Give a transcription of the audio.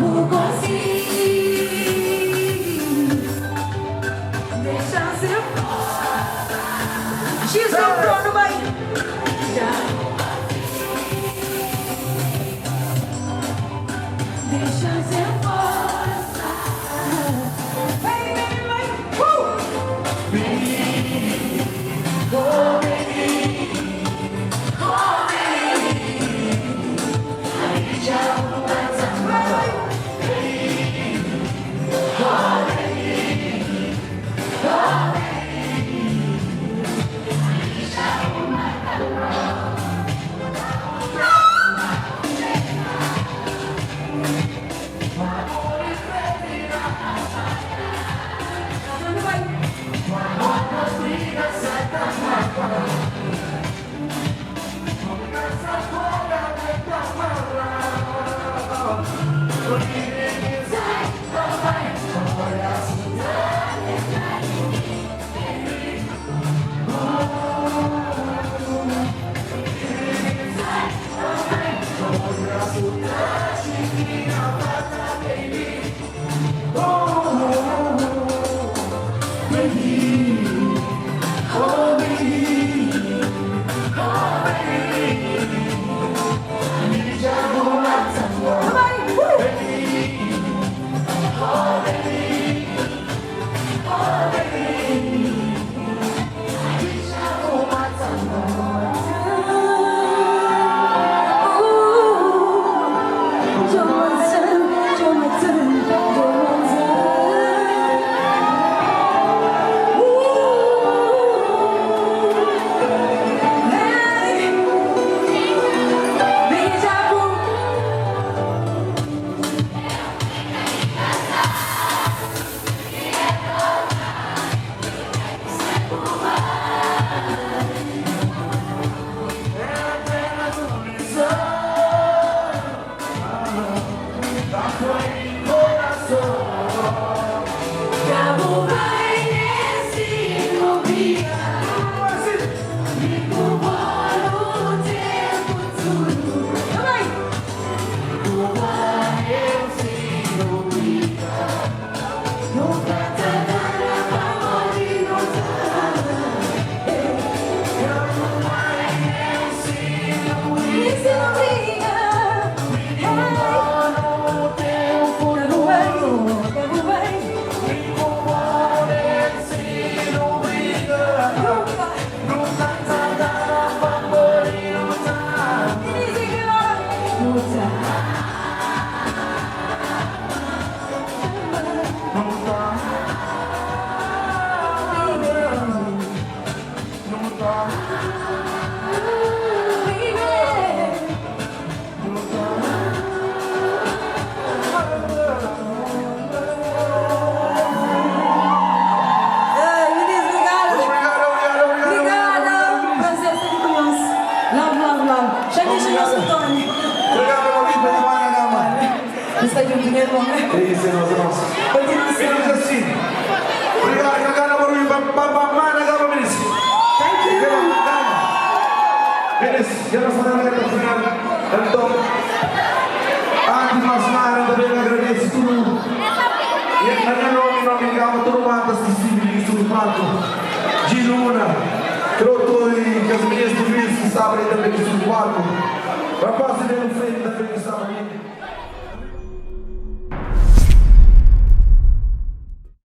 Não consigo deixar seu X no banho. Deixa seu força. Vem, vem, vem. Menos assim. Obrigado, Cacana Barulho, Babamana, Gama Menes. Thank you. Menes, jangan salah lagi final. Untuk Mas Nara também agradeço tudo. E na nome kamu turun atas di sini di seluruh palco. Giluna, Troto e as meninas do Luiz que estavam aí também no seluruh palco. Rapaz, ele não fez também que estava ali.